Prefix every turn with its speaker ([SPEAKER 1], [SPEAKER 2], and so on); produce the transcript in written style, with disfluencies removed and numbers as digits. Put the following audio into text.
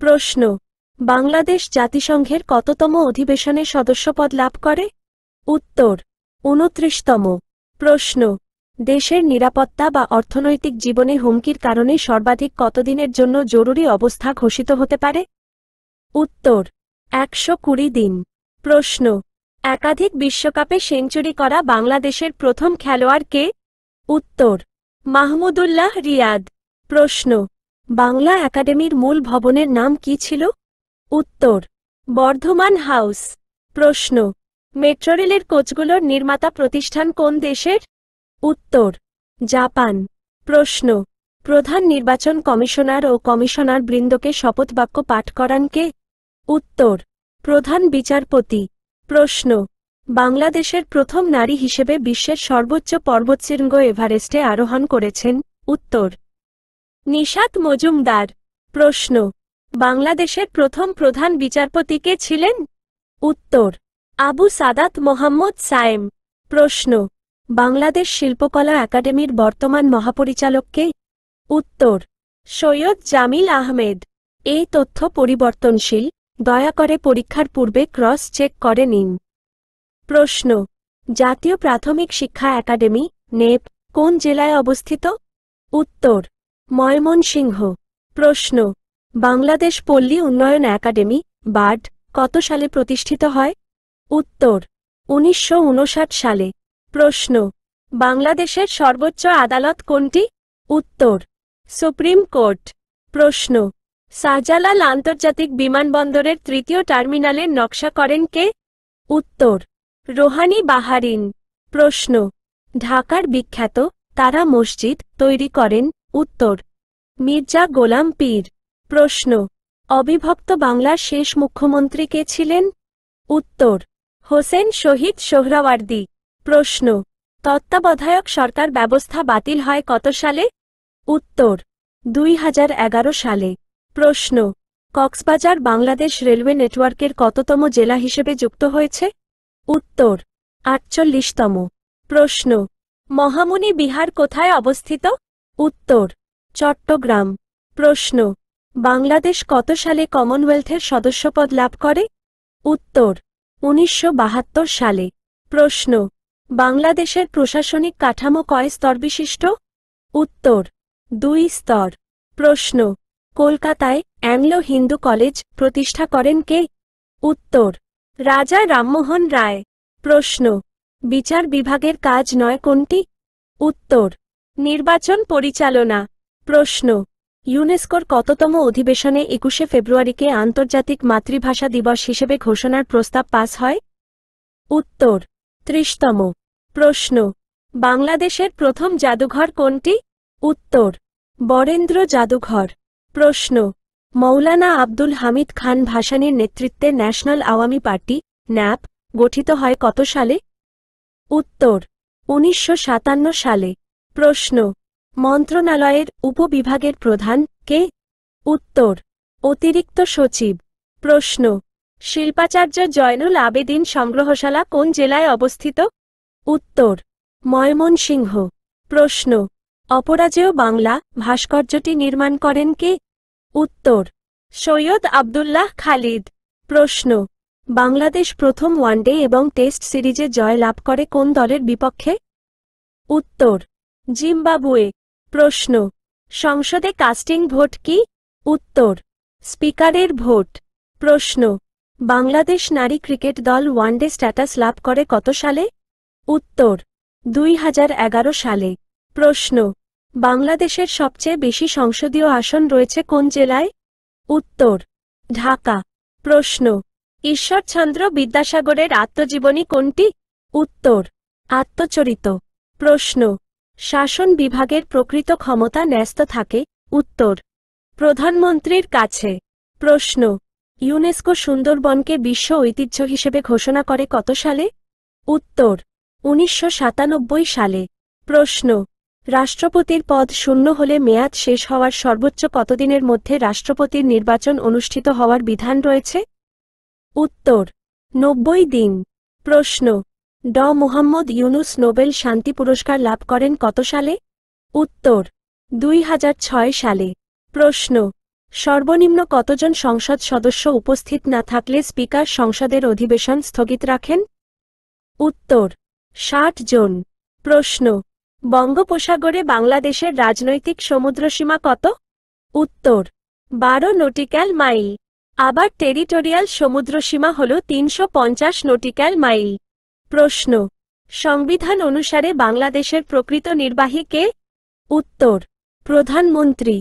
[SPEAKER 1] প্রশ্ন বাংলাদেশ জাতিসংঘের কততম অধিবেশনে সদস্যপদ লাভ করে? উত্তর ২৯তম। প্রশ্ন দেশের নিরাপত্তা বা অর্থনৈতিক জীবনে হুমকির কারণে সর্বাধিক কতদিনের জন্য জরুরি অবস্থা ঘোষিত হতে পারে? উত্তর ১২০ দিন। প্রশ্ন একাধিক বিশ্বকাপে সেঞ্চুরি করা বাংলাদেশের প্রথম খেলোয়াড় কে? উত্তর মাহমুদুল্লাহ রিয়াদ। প্রশ্ন বাংলা একাডেমির মূল ভবনের নাম কি ছিল? উত্তর বর্ধমান হাউস। প্রশ্ন মেট্রোরেলের কোচগুলোর নির্মাতা প্রতিষ্ঠান কোন দেশের? উত্তর জাপান। প্রশ্ন প্রধান নির্বাচন কমিশনার ও কমিশনার বৃন্দকে শপথবাক্য পাঠ করান কে? উত্তর প্রধান বিচারপতি। প্রশ্ন বাংলাদেশের প্রথম নারী হিসেবে বিশ্বের সর্বোচ্চ পর্বতশৃঙ্গ এভারেস্টে আরোহণ করেছেন? উত্তর নিশাত মজুমদার। প্রশ্ন বাংলাদেশের প্রথম প্রধান বিচারপতি কে ছিলেন? উত্তর আবু সাদাত মোহাম্মদ সায়েম। প্রশ্ন বাংলাদেশ শিল্পকলা একাডেমির বর্তমান মহাপরিচালক কে? উত্তর সৈয়দ জামিল আহমেদ। এই তথ্য পরিবর্তনশীল, দয়া করে পরীক্ষার পূর্বে ক্রস চেক করে নিন। প্রশ্ন জাতীয় প্রাথমিক শিক্ষা একাডেমি নেপ কোন জেলায় অবস্থিত? উত্তর ময়মনসিংহ। প্রশ্ন বাংলাদেশ পল্লী উন্নয়ন একাডেমি বার্ড কত সালে প্রতিষ্ঠিত হয়? উত্তর ১৯৫৯ সালে। প্রশ্ন বাংলাদেশের সর্বোচ্চ আদালত কোনটি? উত্তর সুপ্রিম কোর্ট। প্রশ্ন শাহজালাল আন্তর্জাতিক বিমানবন্দরের তৃতীয় টার্মিনালের নকশা করেন কে? উত্তর রোহানি বাহারিন। প্রশ্ন ঢাকার বিখ্যাত তারা মসজিদ তৈরি করেন? উত্তর মির্জা গোলাম পীর। প্রশ্ন অবিভক্ত বাংলার শেষ মুখ্যমন্ত্রী কে ছিলেন? উত্তর হোসেন শহীদ সোহরাওয়ার্দী। প্রশ্ন তত্ত্বাবধায়ক সরকার ব্যবস্থা বাতিল হয় কত সালে? উত্তর ২০১১ সালে। প্রশ্ন কক্সবাজার বাংলাদেশ রেলওয়ে নেটওয়ার্কের কততম জেলা হিসেবে যুক্ত হয়েছে? উত্তর ৪৮তম। প্রশ্ন মহামুনি বিহার কোথায় অবস্থিত? উত্তর চট্টগ্রাম। প্রশ্ন বাংলাদেশ কত সালে কমনওয়েলথের সদস্যপদ লাভ করে? উত্তর ১৯৭২ সালে। প্রশ্ন বাংলাদেশের প্রশাসনিক কাঠামো কয় স্তর বিশিষ্ট? উত্তর ২ স্তর। প্রশ্ন কলকাতায় অ্যাংলো হিন্দু কলেজ প্রতিষ্ঠা করেন কে? উত্তর রাজা রামমোহন রায়। প্রশ্ন বিচার বিভাগের কাজ নয় কোনটি? উত্তর নির্বাচন পরিচালনা। প্রশ্ন ইউনেস্কোর কততম অধিবেশনে ২১শে ফেব্রুয়ারিকে আন্তর্জাতিক মাতৃভাষা দিবস হিসেবে ঘোষণার প্রস্তাব পাস হয়? উত্তর ৩০তম। প্রশ্ন বাংলাদেশের প্রথম জাদুঘর কোনটি? উত্তর বরেন্দ্র জাদুঘর। প্রশ্ন মৌলানা আব্দুল হামিদ খান ভাসানীর নেতৃত্বে ন্যাশনাল আওয়ামী পার্টি ন্যাপ গঠিত হয় কত সালে? উত্তর ১৯৫৭ সালে। প্রশ্ন মন্ত্রণালয়ের উপবিভাগের প্রধান কে? উত্তর অতিরিক্ত সচিব। প্রশ্ন শিল্পাচার্য জয়নুল আবেদিন সংগ্রহশালা কোন জেলায় অবস্থিত? উত্তর ময়মনসিংহ। প্রশ্ন অপরাজেয় বাংলা ভাস্কর্যটি নির্মাণ করেন কে? উত্তর সৈয়দ আবদুল্লাহ খালিদ। প্রশ্ন বাংলাদেশ প্রথম ওয়ানডে এবং টেস্ট সিরিজে জয় লাভ করে কোন দলের বিপক্ষে? উত্তর জিম্বাবুয়ে। প্রশ্ন সংসদে কাস্টিং ভোট কি? উত্তর স্পিকারের ভোট। প্রশ্ন বাংলাদেশ নারী ক্রিকেট দল ওয়ানডে স্ট্যাটাস লাভ করে কত সালে? উত্তর ২০১১ সালে। প্রশ্ন বাংলাদেশের সবচেয়ে বেশি সংসদীয় আসন রয়েছে কোন জেলায়? উত্তর ঢাকা। প্রশ্ন ঈশ্বরচন্দ্র বিদ্যাসাগরের আত্মজীবনী কোনটি? উত্তর আত্মচরিত। প্রশ্ন শাসন বিভাগের প্রকৃত ক্ষমতা ন্যস্ত থাকে? উত্তর প্রধানমন্ত্রীর কাছে। প্রশ্ন ইউনেস্কো সুন্দরবনকে বিশ্ব ঐতিহ্য হিসেবে ঘোষণা করে কত সালে? উত্তর ১৯৯৭ সালে। প্রশ্ন রাষ্ট্রপতির পদ শূন্য হলে মেয়াদ শেষ হওয়ার সর্বোচ্চ কতদিনের মধ্যে রাষ্ট্রপতির নির্বাচন অনুষ্ঠিত হওয়ার বিধান রয়েছে? উত্তর ৯০ দিন। প্রশ্ন ড মুহাম্মদ ইউনুস নোবেল শান্তি পুরস্কার লাভ করেন কত সালে? উত্তর ২০০৬ সালে। প্রশ্ন সর্বনিম্ন কতজন সংসদ সদস্য উপস্থিত না থাকলে স্পিকার সংসদের অধিবেশন স্থগিত রাখেন? উত্তর 60 জন। প্রশ্ন, বঙ্গোপসাগরে বাংলাদেশের রাজনৈতিক সমুদ্রসীমা কত? উত্তর 12 নটিক্যাল মাইল। আবার টেরিটোরিয়াল সমুদ্রসীমা হল 350 নটিক্যাল মাইল। প্রশ্ন, সংবিধান অনুসারে বাংলাদেশের প্রকৃত নির্বাহী কে? উত্তর প্রধানমন্ত্রী।